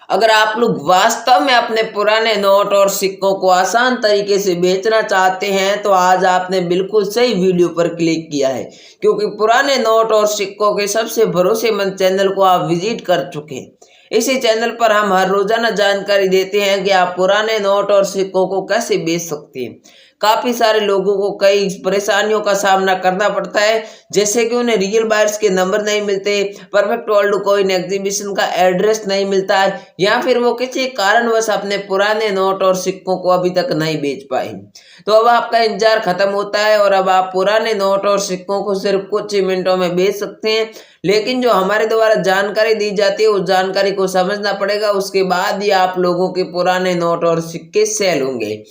अगर आप लोग वास्तव में अपने पुराने नोट और सिक्कों को आसान तरीके से बेचना चाहते हैं तो आज आपने बिल्कुल सही वीडियो पर क्लिक किया है, क्योंकि पुराने नोट और सिक्कों के सबसे भरोसेमंद चैनल को आप विजिट कर चुके हैं। इसी चैनल पर हम हर रोजाना जानकारी देते हैं कि आप पुराने नोट और सिक्कों को कैसे बेच सकते हैं। काफी सारे लोगों को कई परेशानियों का सामना करना पड़ता है, जैसे कि उन्हें रियल बायर्स के नंबर नहीं मिलते, परफेक्ट ओल्ड कॉइन एग्जीबिशन का एड्रेस नहीं मिलता है, या फिर वो किसी कारणवश अपने पुराने नोट और सिक्कों को अभी तक नहीं बेच पाए। तो अब आपका इंतजार खत्म होता है और अब आप पुराने नोट और सिक्कों को सिर्फ कुछ ही मिनटों में बेच सकते हैं। लेकिन जो हमारे द्वारा जानकारी दी जाती है उस जानकारी को समझना पड़ेगा, उसके बाद ही आप लोगों के पुराने नोट और सिक्के सेल होंगे।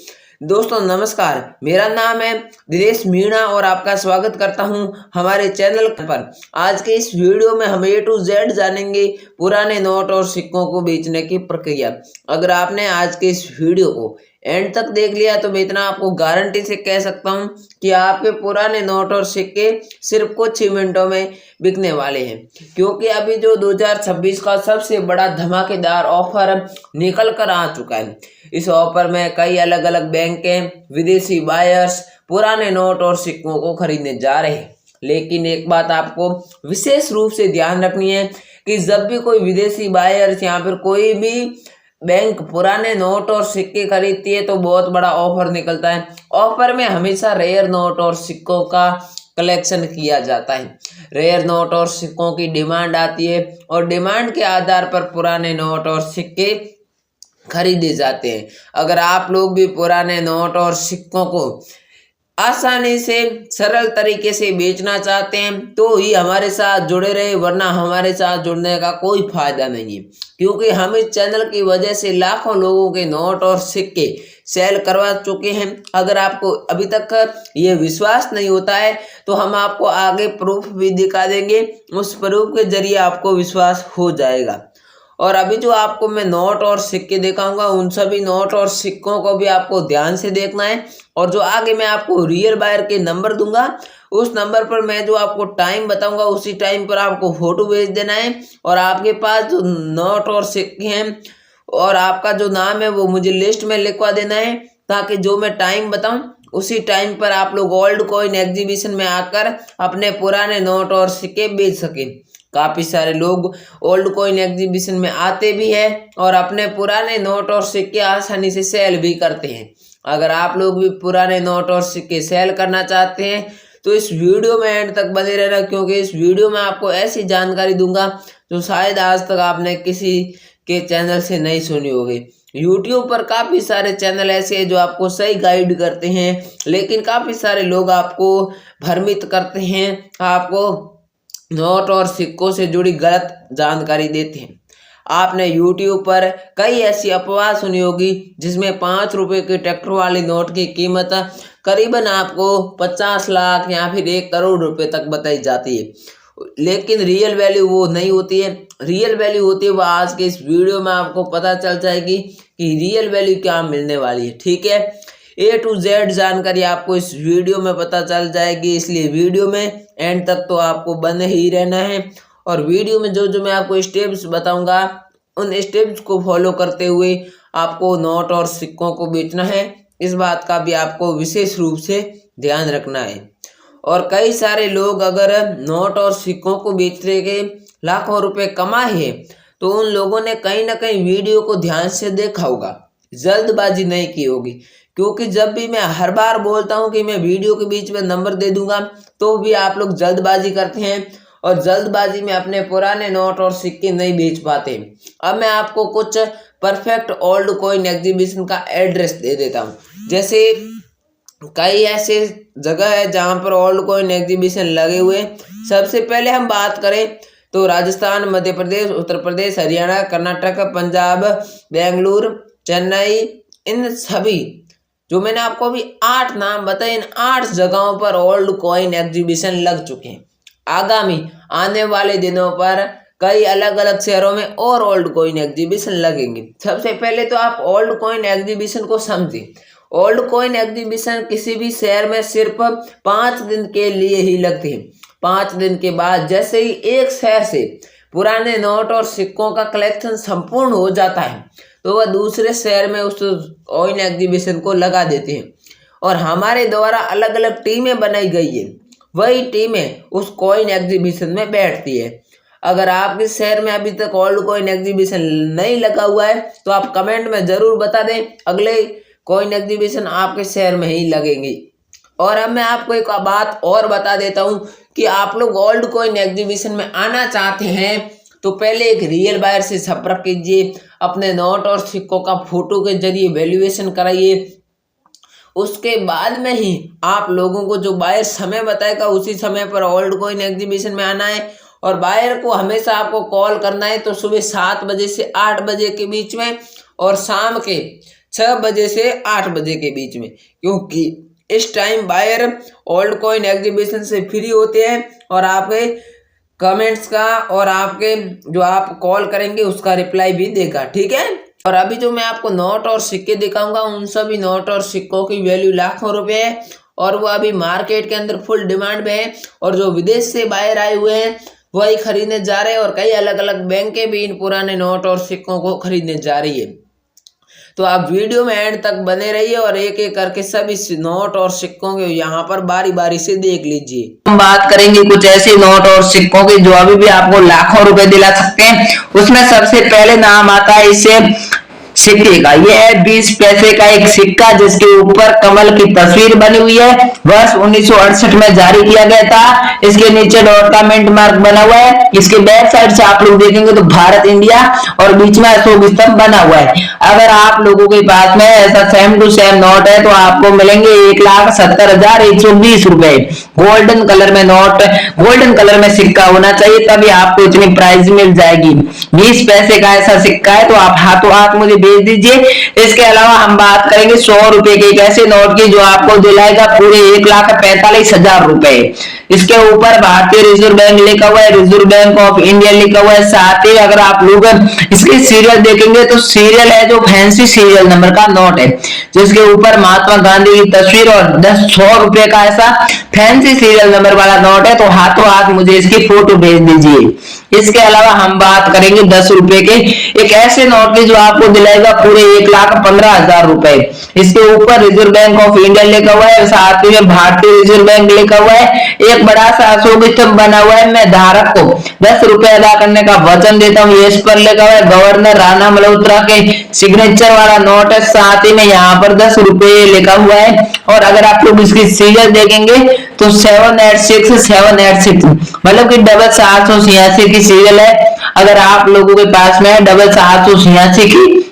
दोस्तों नमस्कार, मेरा नाम है दिनेश मीणा और आपका स्वागत करता हूं हमारे चैनल पर। आज के इस वीडियो में हम A to Z जानेंगे पुराने नोट और सिक्कों को बेचने की प्रक्रिया। अगर आपने आज के इस वीडियो को एंड तक देख लिया तो मैं इतना आपको गारंटी से कह सकता हूं कि आपके पुराने नोट और सिक्के सिर्फ कुछ ही मिनटों में बिकने वाले हैं, क्योंकि अभी जो 2026 का सबसे बड़ा धमाकेदार ऑफर निकल कर आ चुका है। इस ऑफर में कई अलग अलग बैंकें, विदेशी बायर्स पुराने नोट और सिक्कों को खरीदने जा रहे हैं। लेकिन एक बात आपको विशेष रूप से ध्यान रखनी है कि जब भी कोई विदेशी बायर्स या फिर कोई भी बैंक पुराने नोट और सिक्के खरीदती है तो बहुत बड़ा ऑफर निकलता है। ऑफर में हमेशा रेयर नोट और सिक्कों का कलेक्शन किया जाता है। रेयर नोट और सिक्कों की डिमांड आती है और डिमांड के आधार पर पुराने नोट और सिक्के खरीदे जाते हैं। अगर आप लोग भी पुराने नोट और सिक्कों को आसानी से सरल तरीके से बेचना चाहते हैं तो ही हमारे साथ जुड़े रहे, वरना हमारे साथ जुड़ने का कोई फायदा नहीं है, क्योंकि हम इस चैनल की वजह से लाखों लोगों के नोट और सिक्के सेल करवा चुके हैं। अगर आपको अभी तक ये विश्वास नहीं होता है तो हम आपको आगे प्रूफ भी दिखा देंगे, उस प्रूफ के जरिए आपको विश्वास हो जाएगा। और अभी जो आपको मैं नोट और सिक्के दिखाऊंगा उन सभी नोट और सिक्कों को भी आपको ध्यान से देखना है, और जो आगे मैं आपको रियल बायर के नंबर दूंगा उस नंबर पर मैं जो आपको टाइम बताऊंगा उसी टाइम पर आपको फोटो भेज देना है, और आपके पास जो नोट और सिक्के हैं और आपका जो नाम है वो मुझे लिस्ट में लिखवा देना है, ताकि जो मैं टाइम बताऊं उसी टाइम पर आप लोग ओल्ड कॉइन एग्जीबिशन में आकर अपने पुराने नोट और सिक्के बेच सकें। काफी सारे लोग ओल्ड कॉइन एग्जीबिशन में आते भी हैं और अपने पुराने नोट और सिक्के आसानी से सेल भी करते हैं। अगर आप लोग भी पुराने नोट और सिक्के सेल करना चाहते हैं तो इस वीडियो में एंड तक बने रहना, क्योंकि इस वीडियो में आपको ऐसी जानकारी दूंगा जो शायद आज तक आपने किसी के चैनल से नहीं सुनी होगी। YouTube पर काफ़ी सारे चैनल ऐसे हैं जो आपको सही गाइड करते हैं, लेकिन काफ़ी सारे लोग आपको भ्रमित करते हैं, आपको नोट और सिक्कों से जुड़ी गलत जानकारी देते हैं। आपने YouTube पर कई ऐसी अफवाह सुनी होगी जिसमें 5 रुपए के ट्रैक्टर वाली नोट की कीमत करीबन आपको 50 लाख या फिर 1 करोड़ रुपए तक बताई जाती है, लेकिन रियल वैल्यू वो नहीं होती है। रियल वैल्यू होती है वो आज के इस वीडियो में आपको पता चल जाएगी कि रियल वैल्यू क्या मिलने वाली है। ठीक है, A to Z जानकारी आपको इस वीडियो में पता चल जाएगी, इसलिए वीडियो में एंड तक तो आपको बने ही रहना है। और वीडियो में जो मैं आपको स्टेप्स बताऊंगा उन स्टेप्स को फॉलो करते हुए आपको नोट और सिक्कों को बेचना है, इस बात का भी आपको विशेष रूप से ध्यान रखना है। और कई सारे लोग अगर नोट और सिक्कों को बेचने के लाखों रुपए कमाए हैं तो उन लोगों ने कहीं ना कहीं वीडियो को ध्यान से देखा होगा, जल्दबाजी नहीं की होगी, क्योंकि जब भी मैं हर बार बोलता हूं कि मैं वीडियो के बीच में नंबर दे दूंगा तो भी आप लोग जल्दबाजी करते हैं और जल्दबाजी में अपने पुराने नोट और सिक्के नहीं बेच पाते। अब मैं आपको कुछ परफेक्ट ओल्ड कॉइन एग्जीबिशन का एड्रेस दे देता हूं। जैसे कई ऐसे जगह है जहां पर ओल्ड कॉइन एग्जीबिशन लगे हुए। सबसे पहले हम बात करें तो राजस्थान, मध्य प्रदेश, उत्तर प्रदेश, हरियाणा, कर्नाटक, पंजाब, बेंगलुरु, चेन्नई, इन सभी जो मैंने आपको अभी 8 नाम बताए, इन 8 जगहों पर ओल्ड कॉइन एग्जीबिशन लग चुके हैं। आगामी आने वाले दिनों पर कई अलग अलग शहरों में और ओल्ड कॉइन एग्जीबिशन लगेंगे। सबसे पहले तो आप ओल्ड कॉइन एग्जीबिशन को समझें। ओल्ड कॉइन एग्जीबिशन किसी भी शहर में सिर्फ 5 दिन के लिए ही लगते हैं। 5 दिन के बाद जैसे ही एक शहर से पुराने नोट और सिक्कों का कलेक्शन संपूर्ण हो जाता है तो वह दूसरे शहर में उस कॉइन एग्जीबिशन को लगा देते हैं और हमारे द्वारा अलग अलग टीमें बनाई गई है, वही टीमें उस कॉइन एग्जीबिशन में बैठती है। अगर आपके शहर में अभी तक ओल्ड कॉइन एग्जीबिशन नहीं लगा हुआ है तो आप कमेंट में ज़रूर बता दें, अगले कॉइन एग्जीबिशन आपके शहर में ही लगेंगी। और अब मैं आपको एक बात और बता देता हूँ कि आप लोग ओल्ड कॉइन एग्जीबिशन में आना चाहते हैं तो पहले एक रियल बायर से संपर्क कीजिए, अपने नोट और सिक्कों का फोटो के जरिए वैल्यूएशन कराइए। उसके बाद में ही आप लोगों को जो बायर समय बताएगा उसी समय पर ओल्ड कॉइन एग्जीबिशन में आना है। और बायर को हमेशा आपको कॉल करना है तो सुबह 7 बजे से 8 बजे के बीच में और शाम के 6 बजे से 8 बजे के बीच में, क्योंकि इस time buyer old coin exhibition से फ्री होते हैं और आपके कमेंट्स का और आपके जो आप कॉल करेंगे उसका रिप्लाई भी देगा, ठीक है। और अभी जो मैं आपको नोट और सिक्के दिखाऊंगा उन सभी नोट और सिक्कों की वैल्यू लाखों रुपए है और वो अभी मार्केट के अंदर फुल डिमांड में है और जो विदेश से बाहर आए हुए हैं वही खरीदने जा रहे हैं और कई अलग अलग बैंकें भी इन पुराने नोट और सिक्कों को खरीदने जा रही है। तो आप वीडियो में एंड तक बने रहिए और एक एक करके सभी नोट और सिक्कों के यहाँ पर बारी बारी से देख लीजिए। हम बात करेंगे कुछ ऐसे नोट और सिक्कों की जो अभी भी आपको लाखों रुपए दिला सकते हैं। उसमें सबसे पहले नाम आता है इससे सिक्के का। यह है 20 पैसे का एक सिक्का जिसके ऊपर कमल की तस्वीर बनी हुई है। वर्ष 1968 में जारी किया गया था। इसके नीचे डॉट का मिंट मार्क बना हुआ है। इसके बैक साइड से आप लोग देखेंगे तो भारत इंडिया और बीच में अशोक स्तंभ बना हुआ है। अगर आप लोगों के पास में ऐसा सेम टू सेम नोट है तो आपको मिलेंगे 1,70,120 रुपए। गोल्डन कलर में नोट, गोल्डन कलर में सिक्का होना चाहिए तभी आपको इतनी प्राइस मिल जाएगी। 20 पैसे का ऐसा सिक्का है तो आप हाथों हाथ मुझे भेज दीजिए। इसके अलावा हम बात करेंगे 100 रुपए के एक ऐसे नोट की जो आपको दिलाएगा पूरे 1,45,000 रुपए। इसके ऊपर भारतीय रिजर्व बैंक लिखा हुआ है, रिजर्व बैंक ऑफ इंडिया लिखा हुआ है। साथ ही अगर आप लोग इसके सीरियल देखेंगे तो सीरियल है जो फैंसी सीरियल नंबर का नोट है जिसके ऊपर महात्मा गांधी की तस्वीर और 100 रुपए का ऐसा फैंसी सीरियल नंबर वाला नोट है तो हाथों हाथ मुझे इसकी फोटो भेज दीजिए। इसके अलावा हम बात करेंगे 10 रुपए के एक ऐसे नोट की जो आपको दिलाएगा पूरे 1,15,000 रुपए। इसके ऊपर रिजर्व बैंक ऑफ इंडिया लिखा हुआ है, साथ ही में भारतीय रिजर्व बैंक लिखा हुआ है। एक बड़ा सा अशोक स्तंभ बना हुआ है। मैं धारक को 10 रुपए अदा करने का वचन देता हूँ। इस पर लिखा हुआ है गवर्नर राणा मल्होत्रा के सिग्नेचर वाला नोट है। साथ ही में यहाँ पर 10 रुपए लिखा हुआ है। और अगर आप लोग इसकी सीरियल देखेंगे तो 786 मतलब कि 786 की सीरियल है। अगर आप लोगों के पास में 786 की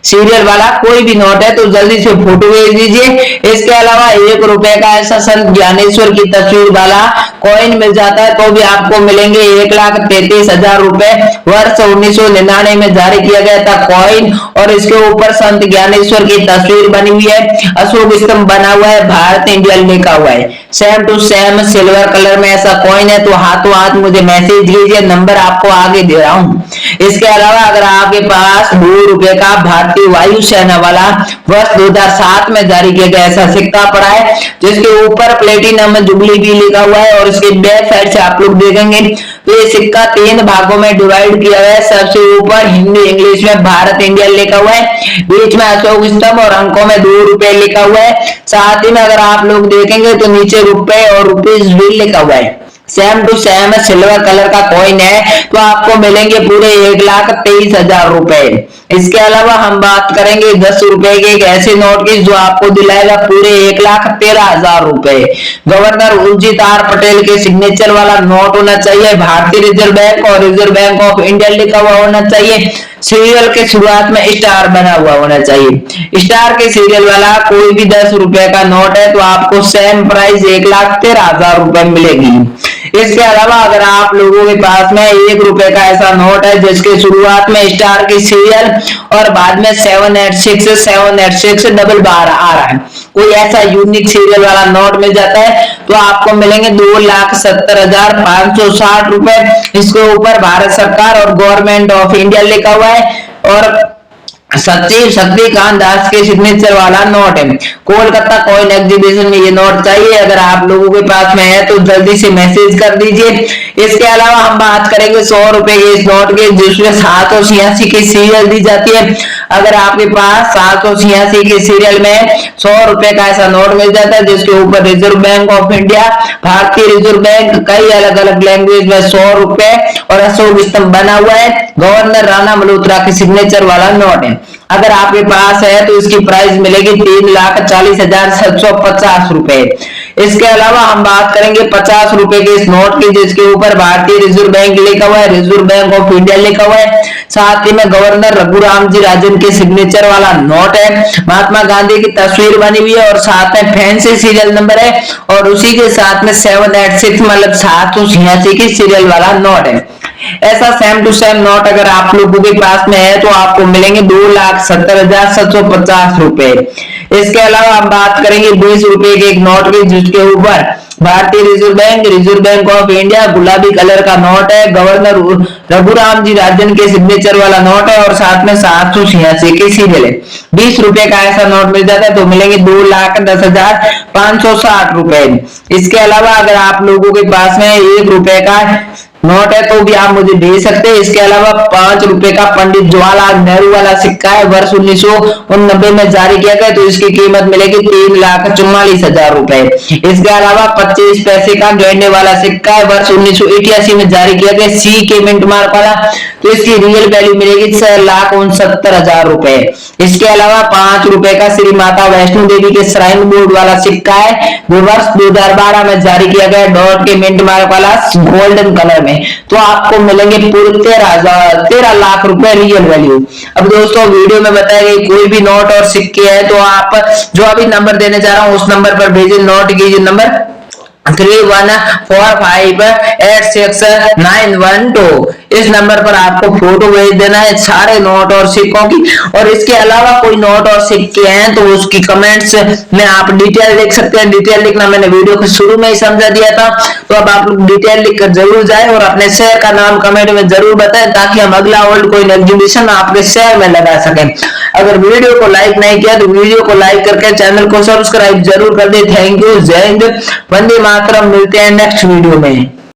सीरियल वाला कोई भी नोट है तो जल्दी से फोटो भेज दीजिए। इसके अलावा 1 रुपए का ऐसा संत ज्ञानेश्वर की तस्वीर वाला कॉइन मिल जाता है तो भी आपको मिलेंगे 1,33,000 रुपए। वर्ष 1999 में जारी किया गया था कॉइन और इसके ऊपर संत ज्ञानेश्वर की तस्वीर बनी हुई है, अशोक स्तंभ बना हुआ है, भारत इंडिया लिखा हुआ है। Same to same silver colour में ऐसा कॉइन है तो हाथों हाथ मुझे मैसेज कीजिए, नंबर आपको आगे दे रहा हूँ। इसके अलावा अगर आपके पास 2 रुपए का भारतीय वायुसेना वाला वर्ष 2007 में जारी किया गया ऐसा सिक्का पड़ा है जिसके ऊपर प्लेटिनम जुबली भी लिखा हुआ है और इसके बैक साइड से आप लोग देखेंगे तो ये सिक्का 3 भागों में डिवाइड किया गया है। सबसे ऊपर हिंदी इंग्लिश में भारत इंडिया लिखा हुआ है, बीच में अशोक स्तंभ और अंकों में 2 रुपए लिखा हुआ है। साथ ही में अगर आप लोग देखेंगे तो नीचे रुपए और रुपीज भी लिखा हुआ है। Same to same silver colour का कॉइन है तो आपको मिलेंगे पूरे 1,23,000 रुपए। इसके अलावा हम बात करेंगे 10 रुपए के एक ऐसे नोट की जो आपको दिलाएगा पूरे 1,13,000 रुपए। गवर्नर उर्जित आर पटेल के सिग्नेचर वाला नोट होना चाहिए, भारतीय रिजर्व बैंक और रिजर्व बैंक ऑफ इंडिया लिखा हुआ होना चाहिए, सीरियल के शुरुआत में स्टार बना हुआ होना चाहिए। स्टार के सीरियल वाला कोई भी 10 रुपए का नोट है तो आपको सेम प्राइस 1,13,000 रुपए मिलेगी। इसके अलावा अगर आप लोगों के पास में 1 रुपए का ऐसा नोट है जिसके शुरुआत में स्टार की सीरियल और बाद में 786 डबल बार आ रहा है, कोई ऐसा यूनिक सीरियल वाला नोट मिल जाता है तो आपको मिलेंगे 2,70,560 रुपए। इसके ऊपर भारत सरकार और गवर्नमेंट ऑफ इंडिया लिखा हुआ है और सचिव शक्तिकांत दास के सिग्नेचर वाला नोट है। कोलकाता कॉइन एग्जीबिशन में ये नोट चाहिए। अगर आप लोगों के पास में है तो जल्दी से मैसेज कर दीजिए। इसके अलावा हम बात करेंगे 100 रुपए के इस नोट के, जिसमें 786 की सीरियल दी जाती है। अगर आपके पास 786 के सीरियल में 100 रुपए का ऐसा नोट मिल जाता है, जिसके ऊपर रिजर्व बैंक ऑफ इंडिया, भारतीय रिजर्व बैंक, कई अलग अलग लैंग्वेज में 100 रुपए और अशोक स्तंभ बना हुआ है, गवर्नर राणा मल्होत्रा के सिग्नेचर वाला नोट है। अगर आपके पास है तो इसकी प्राइस मिलेगी 3,40,750 रुपए। इसके अलावा हम बात करेंगे 50 रुपए के इस नोट की, जिसके ऊपर भारतीय रिजर्व बैंक लिखा हुआ है, रिजर्व बैंक ऑफ इंडिया लिखा हुआ है, साथ ही में गवर्नर रघुराम जी राजन के सिग्नेचर वाला नोट है। महात्मा गांधी की तस्वीर बनी हुई है और साथ में फैंसी सीरियल नंबर है और उसी के साथ में 786 मतलब 786 की सीरियल वाला नोट है। ऐसा सेम टू सेम नोट अगर आप लोगों के पास में है तो आपको मिलेंगे 2,70,750 रुपए। इसके अलावा हम बात करेंगे 20 रुपए के एक नोट की, जिसके ऊपर भारतीय reserve bank, reserve bank of India, गुलाबी कलर का नोट है, गवर्नर रघुराम जी राजन के सिग्नेचर वाला नोट है और साथ में 786 की सीरियल है। 20 रुपए का ऐसा नोट मिल जाता है तो मिलेंगे 2,10,560 रुपए। इसके अलावा अगर आप लोगों के पास में 1 रुपए का नोट है तो भी आप मुझे भेज सकते हैं। इसके अलावा 5 रुपए का पंडित जवाहरलाल नेहरू वाला सिक्का है, वर्ष 1989 में जारी किया गया, तो इसकी कीमत मिलेगी 3,44,000 रुपए। इसके अलावा 25 पैसे का गहने वाला सिक्का है, वर्ष 1988 में जारी किया गया, सी के मिंट मार्क वाला, तो इसकी रियल वैल्यू मिलेगी 6,69,000 रुपए। इसके अलावा 5 रुपए का श्री माता वैष्णो देवी के श्राइन बोर्ड वाला सिक्का है, जो वर्ष 2012 में जारी किया गया, डॉट के मिंट मार्क वाला, गोल्डन कलर में, तो आपको मिलेंगे पूरे 13 लाख रुपए रियल वैल्यू। अब दोस्तों वीडियो में बताया गया कोई भी नोट और सिक्के है तो आप जो अभी नंबर देने जा रहा हूं उस नंबर पर भेजिए। नोट कीजिए नंबर 3145869112। इस नंबर पर आपको फोटो भेज देना है सारे नोट और सिक्कों की। और इसके अलावा कोई नोट और सिक्के हैं तो उसकी कमेंट्स में आप डिटेल लिख सकते हैं। डिटेल लिखना मैंने वीडियो के शुरू में ही समझा दिया था, तो अब आप लोग डिटेल लिखकर जरूर जाएं और अपने शहर का नाम कमेंट में जरूर बताएं, ताकि हम अगला वर्ल्ड कोइन एग्जीबिशन आपके शहर में लगा सकें। अगर वीडियो को लाइक नहीं किया तो वीडियो को लाइक करके चैनल को सब्सक्राइब जरूर कर दे। थैंक यू, जय हिंद, वंदे मातरम। मिलते हैं नेक्स्ट वीडियो में।